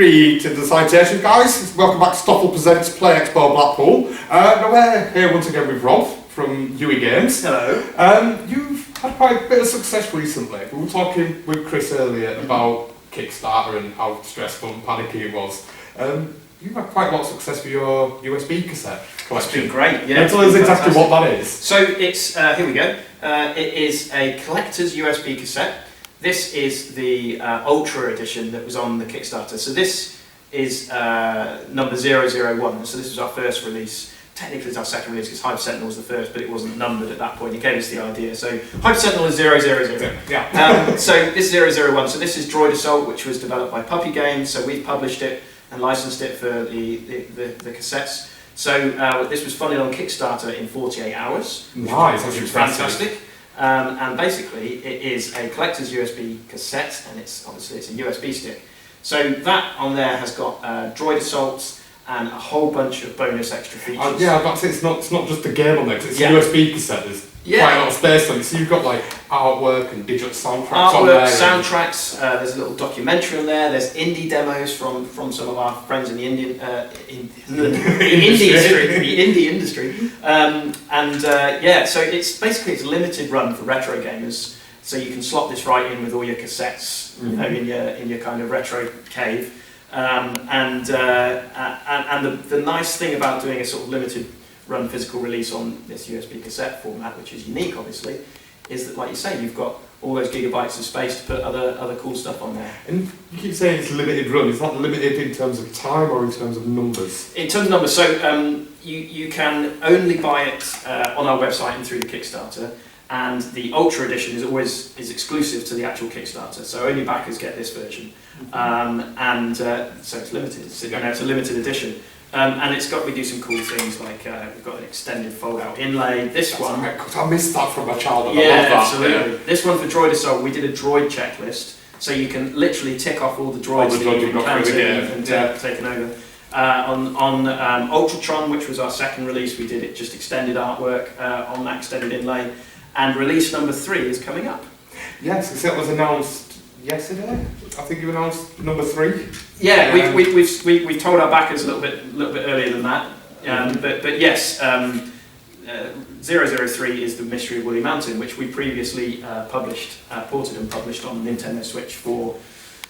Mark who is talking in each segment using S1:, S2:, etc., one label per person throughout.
S1: Greetings and salutations, guys. Welcome back to Stoffel Presents Play Expo Blackpool. Now we're here once again with Rob from Huey Games.
S2: Hello.
S1: You've had quite a bit of success recently. We were talking with Chris earlier about Kickstarter and how stressful and panicky it was. You've had quite a lot of success with your USB cassette collection.
S2: It's been great, yeah.
S1: Tell us exactly what that is.
S2: So it's, here we go. It is a collector's USB cassette. This is the Ultra edition that was on the Kickstarter. So this is number 001. So this was our first release. Technically it's our second release because Hyper Sentinel was the first, but it wasn't numbered at that point. It gave us the idea. So Hyper Sentinel is 000.
S1: Yeah.
S2: So this is 001. So this is Droid Assault, which was developed by Puppy Games. So we've published it and licensed it for the cassettes. So this was funded on Kickstarter in 48 hours.
S1: Nice,
S2: which was fantastic. And basically it is a collector's USB cassette, and obviously it's a USB stick. So that on there has got Droid Assaults and a whole bunch of bonus extra features.
S1: Yeah, I've got to say it's not just the game on there, 'cause it's a USB cassette. There's quite a lot of space on it. So you've got like artwork and digital soundtracks on there.
S2: Soundtracks, there's a little documentary on there, there's indie demos from some of our friends in the indie industry. Yeah, so it's a limited run for retro gamers, so you can slot this right in with all your cassettes, you know, in your kind of retro cave. The nice thing about doing a sort of limited run physical release on this USB cassette format, which is unique obviously, is that, like you say, you've got all those gigabytes of space to put other cool stuff on there.
S1: And you keep saying it's limited run. Is that limited in terms of time or in terms of numbers?
S2: In terms of numbers, so you can only buy it on our website and through the Kickstarter, and the Ultra edition is exclusive to the actual Kickstarter, so only backers get this version. So it's limited. It's a limited edition. And we do some cool things like we've got an extended fold-out inlay. That's one.
S1: Right, I missed that from my childhood.
S2: Yeah,
S1: I love that.
S2: absolutely. Yeah. This one for Droid Assault, we did a droid checklist, so you can literally tick off all the droids that you've encountered and taken over. On Ultratron, which was our second release, we did just extended artwork on that extended inlay, and release number 3 is coming up.
S1: Yes, that was announced yesterday. I think you announced number 3.
S2: Yeah, we've told our backers a little bit earlier than that. But yes, 003 is the Mystery of Woolly Mountain, which we previously ported and published on Nintendo Switch for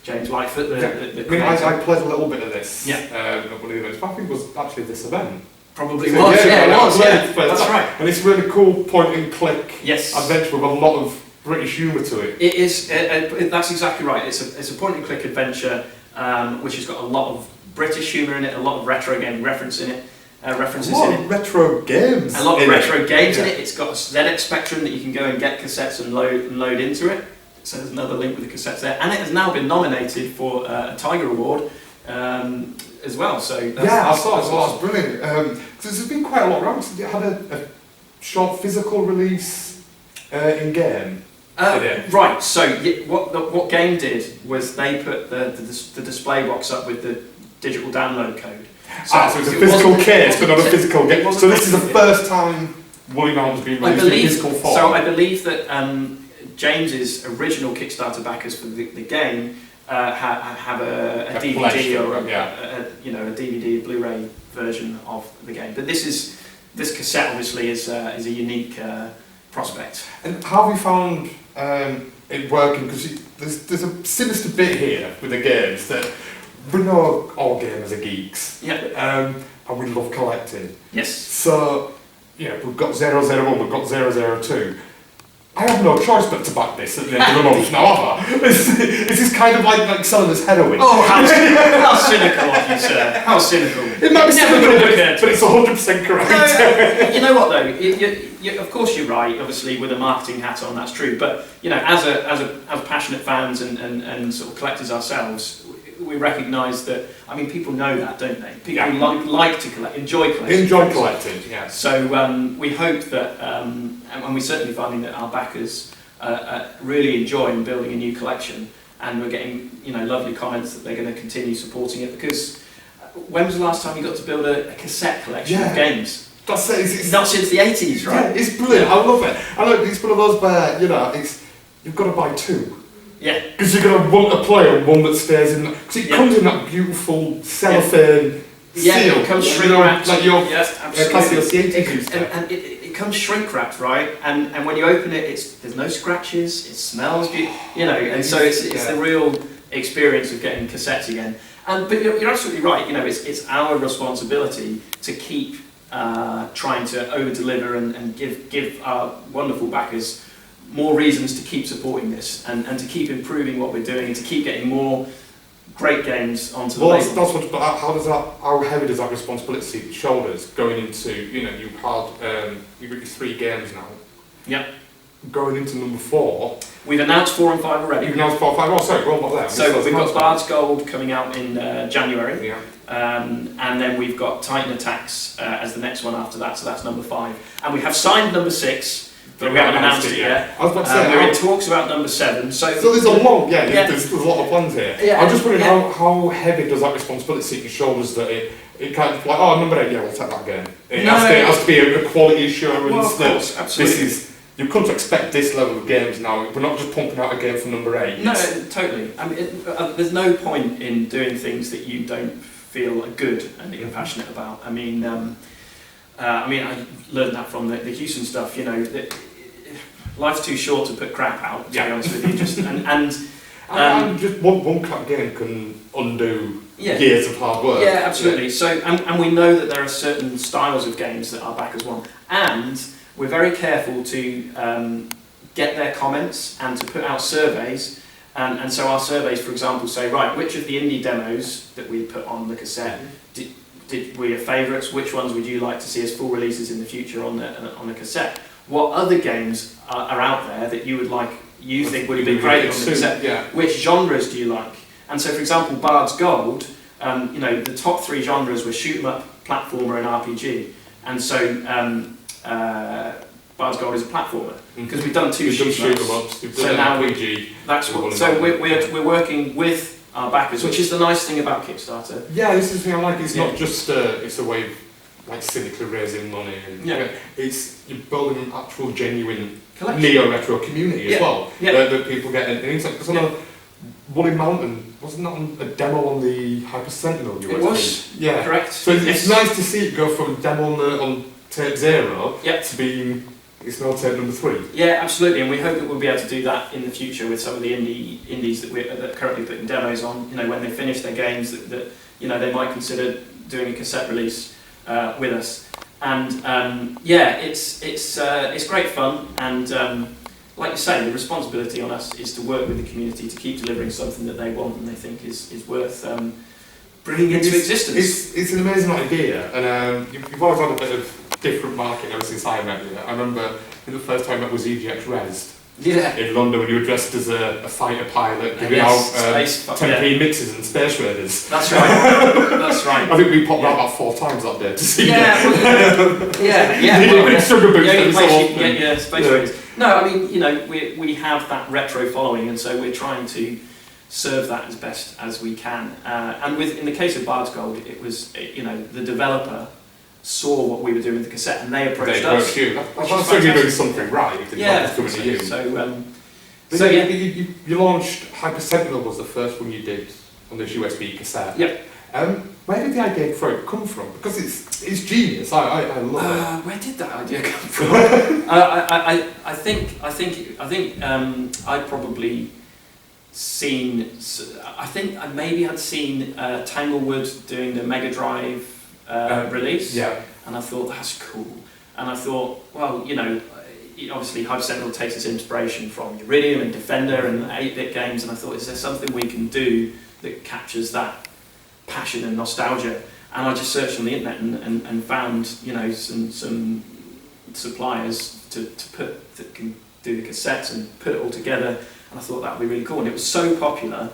S2: James Lightfoot.
S1: I played a little bit of this.
S2: Yeah.
S1: At one of the events. I think it was actually this event.
S2: Probably was. Yeah, it was. Yeah, that's right.
S1: And it's a really cool point and click
S2: adventure
S1: with a lot of British humour to it.
S2: It is. That's exactly right. It's a point and click adventure, which has got a lot of British humour in it, a lot of retro game references in it. A lot of
S1: retro games.
S2: A lot of retro games in it. It's got a ZX Spectrum that you can go and get cassettes and load into it. So there's another link with the cassettes there, and it has now been nominated for a Tiger Award as well. So
S1: I saw that's brilliant. There's been quite a lot around. So you had a short physical release in game.
S2: Right. So what Game did was they put the display box up with the digital download code.
S1: So it's a physical case, but not a physical game. So this is the first time Woolly Mountain's been released in physical form.
S2: So I believe that James's original Kickstarter backers for the game have a DVD or a DVD Blu-ray version of the game. But this cassette obviously is a unique prospect.
S1: And how have you found it working? Because there's a sinister bit here with the games that we know all gamers are geeks.
S2: Yeah.
S1: And we love collecting.
S2: Yes.
S1: So, we've got 001, we've got 002. I have no choice but to back this at the end of the month now, have I? This is kind of like selling us heroin.
S2: Oh, how cynical of you, sir. How cynical.
S1: It might be cynical, but it's 100% correct.
S2: No, you know what though? Of course you're right, obviously, with a marketing hat on, that's true. But, as passionate fans and sort of collectors ourselves, we recognise that, people know that, don't they? People like to collect, enjoy collecting.
S1: Enjoy collecting, yeah.
S2: So we hope that, and we're certainly finding that our backers are really enjoying building a new collection, and we're getting lovely comments that they're going to continue supporting it, because when was the last time you got to build a cassette collection of games?
S1: That's it. It's
S2: not since the 80s, right?
S1: Yeah, it's brilliant. I love it. I know it's one of those where, you've got to buy 2.
S2: Yeah.
S1: Because you're going to want to play on one that stays in, because it comes in that beautiful cellophane seal.
S2: It comes shrink wrapped.
S1: Like your
S2: absolutely.
S1: Cassette.
S2: And it comes shrink wrapped, right? And when you open it, there's no scratches, it smells beautiful, and so it's the real experience of getting cassettes again. But you're absolutely right, it's our responsibility to keep trying to over-deliver and give our wonderful backers more reasons to keep supporting this and to keep improving what we're doing and to keep getting more great games onto the label.
S1: That's what, but how heavy does that responsibility sit on your shoulders going into, you've got your 3 games now.
S2: Yep.
S1: Going into number 4.
S2: We've announced 4 and 5 already.
S1: You've announced 4 and 5, oh sorry, well not there.
S2: So we've got Bard's Gold coming out in January.
S1: Yeah.
S2: And then we've got Titan Attacks as the next one after that, so that's number 5. And we have signed number 6. But we haven't announced it yet.
S1: I was about to say,
S2: we're in talks about number 7. So
S1: there's a long, there's a lot of plans here.
S2: Yeah,
S1: I'm just wondering how heavy does that responsibility sit on your shoulders that it kind of like, oh, number 8, yeah, we'll take that again. It has to be a quality assurance.
S2: Well, of course, absolutely.
S1: You've come to expect this level of games now. We're not just pumping out a game for number 8.
S2: No, totally. I mean, there's no point in doing things that you don't feel are good and that you're passionate about. I mean, I learned that from the Hewson stuff. Life's too short to put crap out. To be honest with you, just and
S1: just one crap game can undo years of hard work.
S2: Yeah, absolutely. So, and we know that there are certain styles of games that our backers want, and we're very careful to get their comments and to put out surveys. And so our surveys, for example, say, right, which of the indie demos that we put on the cassette were your favourites? Which ones would you like to see as full releases in the future on the cassette? What other games are out there that you think would be great on the cassette?
S1: Yeah.
S2: Which genres do you like? And so, for example, Bard's Gold, the top 3 genres were shoot 'em up, platformer, and RPG. And so, Bard's Gold is a platformer because we've done 2 shoot 'em ups. So now
S1: RPG.
S2: We're working with our backers, which is the nice thing about Kickstarter.
S1: Yeah, this is the thing I like. It's not just it's a way of cynically raising money, and you're building an actual genuine neo-retro community as well that people get into. Because I know Woolly Mountain wasn't that a demo on the Hyper Sentinel USB?
S2: It was, correct.
S1: So it's nice to see it go from demo on tape 0 to being it's now tape number 3. Yeah,
S2: absolutely, and we hope that we'll be able to do that in the future with some of the indies that we're currently putting demos on. When they finish their games, that they might consider doing a cassette release with us, and it's great fun, and like you say, the responsibility on us is to work with the community to keep delivering something that they want and they think is worth bringing into existence.
S1: It's an amazing idea, and you've always had a bit of different market ever since I met you. I remember the first time I met was EGX Res. In London when you were dressed as a fighter pilot giving out 10p mixes and space raiders.
S2: That's right. That's right.
S1: I think we popped out about 4 times that day to see
S2: you.
S1: Sugar boots
S2: the only place you can get your space raiders. No, I mean, we have that retro following, and so we're trying to serve that as best as we can. And in the case of Bard's Gold, it was the developer saw what we were doing with the cassette and they approached us.
S1: You. I'm sure you're doing something right. You launched Hyper Sentinel was the first one you did on this USB cassette.
S2: Yep.
S1: Where did the idea for it come from? Because it's genius. I love it.
S2: Where did that idea come from? I think I'd probably seen. I think I maybe had seen Tanglewood doing the Mega Drive release, and I thought that's cool. And I thought, well, obviously Hyper Sentinel takes its inspiration from Iridium and Defender and 8-bit games, and I thought, is there something we can do that captures that passion and nostalgia? And I just searched on the internet and found some suppliers that can do the cassettes and put it all together, and I thought that would be really cool. And it was so popular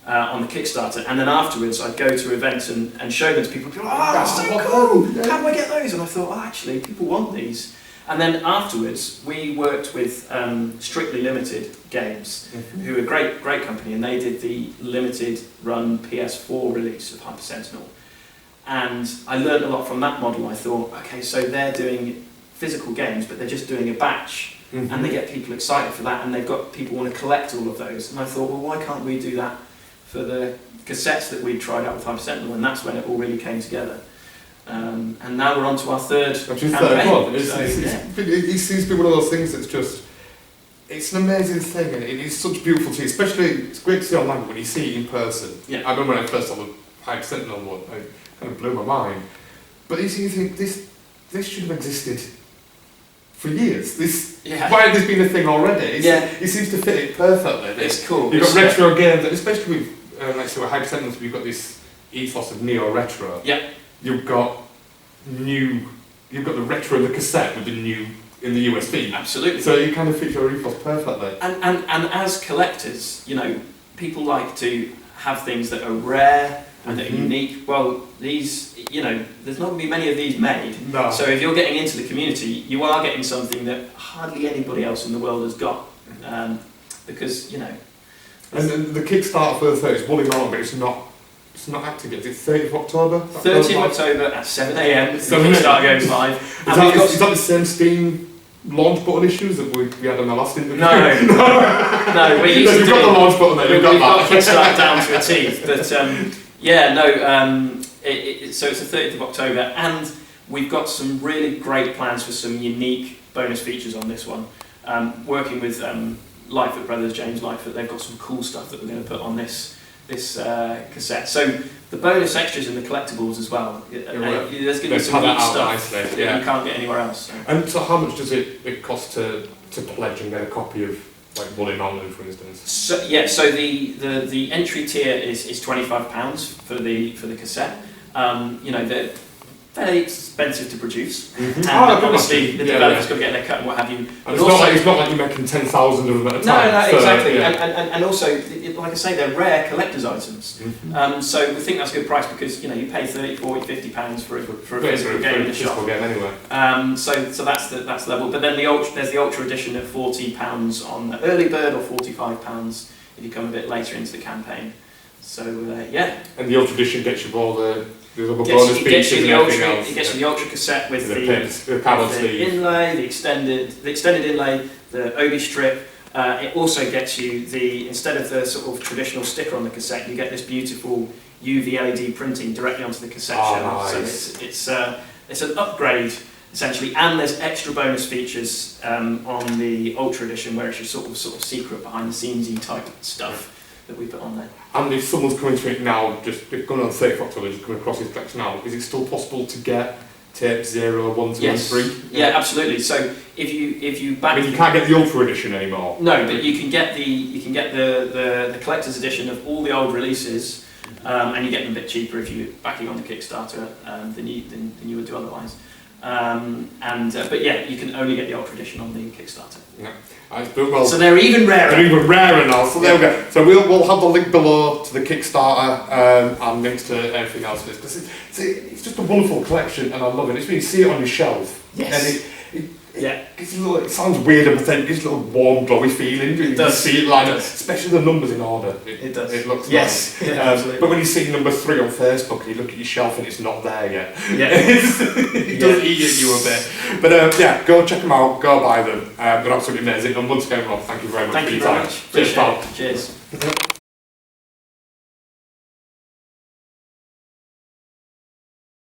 S2: on the Kickstarter, and then afterwards I'd go to events and show them to people. People, that's so cool! How do I get those? And I thought, actually, people want these. And then afterwards, we worked with Strictly Limited Games, who are a great company, and they did the limited run PS4 release of Hyper Sentinel. And I learned a lot from that model. I thought, okay, so they're doing physical games, but they're just doing a batch and they get people excited for that, and they've got people want to collect all of those. And I thought, well, why can't we do that for the cassettes that we tried out with Hyper Sentinel? And that's when it all really came together. And now we're on to our third campaign.
S1: It seems to be one of those things that's just, it's an amazing thing, and it is such beautiful to see, especially, it's great to see online when you see it in person.
S2: Yeah.
S1: I remember when I first saw the Hyper Sentinel one, it kind of blew my mind. But you think, this should have existed for years. Why had this been a thing already? It seems to fit it perfectly.
S2: It's cool.
S1: You've got retro games, especially with, like say, with Hyper Sentinels, you've got this ethos of neo-retro.
S2: Yeah.
S1: You've got the retro in the cassette with the new in the USB.
S2: Absolutely.
S1: So you kind of fit your ethos perfectly.
S2: And as collectors, people like to have things that are rare and that are unique. Well, these, there's not going to be many of these made.
S1: No.
S2: So if you're getting into the community, you are getting something that hardly anybody else in the world has got. Because,
S1: And the Kickstarter for the 30th is Woolly Mountain, but it's not active yet. It's 30th of October?
S2: 30th of October at 7 a.m. the Kickstarter goes live.
S1: Is that the same Steam launch button issues that we had on the last interview?
S2: No. We used to
S1: You've got the launch button there,
S2: we've got Kickstarter down to a T. But so it's the 30th of October, and we've got some really great plans for some unique bonus features on this one. Working with Lightfoot Brothers, James Lightfoot, they've got some cool stuff that we're going to put on this cassette. So the bonus extras and the collectibles as well. There's going to be some neat stuff that you can't get anywhere else. So.
S1: And so how much does it cost to pledge and get a copy of like Woolly Mountain, for instance?
S2: So the entry tier is £25 for the cassette. They're fairly expensive to produce, and obviously the developer's got to get their cut and what have you.
S1: And it's not like you're making 10,000 of them at a time.
S2: No, exactly. And also, like I say, they're rare collector's items. So we think that's a good price because you pay £30, £40, £50 for a physical game in the shop.
S1: Anyway.
S2: So that's the level. But then there's the Ultra Edition at £40 on the early bird, or £45 if you come a bit later into the campaign. So
S1: And the Ultra Edition gets you all the bonus features and everything else.
S2: It gets you the Ultra cassette with
S1: the
S2: inlay, the extended inlay, the Obi strip. It also gets you instead of the sort of traditional sticker on the cassette, you get this beautiful UV LED printing directly onto the cassette shell.
S1: Nice.
S2: So it's an upgrade essentially, and there's extra bonus features on the Ultra Edition where it's your sort of secret behind the scenes-y type stuff that we put on there.
S1: And if someone's coming to it now, just going on 30th October, just coming across his collection now, is it still possible to get tape 0, 1, 2 and 3?
S2: Yeah, absolutely. So if you back,
S1: you can't get the Ultra Edition anymore.
S2: No, but you can get the collector's edition of all the old releases, and you get them a bit cheaper if you're backing on the Kickstarter than you would do otherwise. But you can only get the Ultra Edition on the Kickstarter.
S1: Yeah.
S2: So they're even rarer.
S1: They're even rarer now. So there we go. So we'll have the link below to the Kickstarter and links to everything else. Because it's just a wonderful collection, and I love it. It's when you see it on your shelf.
S2: Yes.
S1: And it sounds weird and pathetic. It's a little warm, glowy feeling. You
S2: does.
S1: See it lined up, especially the numbers in order.
S2: It does.
S1: It looks
S2: nice.
S1: Yeah, absolutely. But when you see number 3 on Facebook and you look at your shelf and it's not there yet, it does eat at you a bit. But go check them out. Go buy them. They're absolutely amazing. And once again, Rob, thank you very much for your time.
S2: Cheers, pal. Cheers.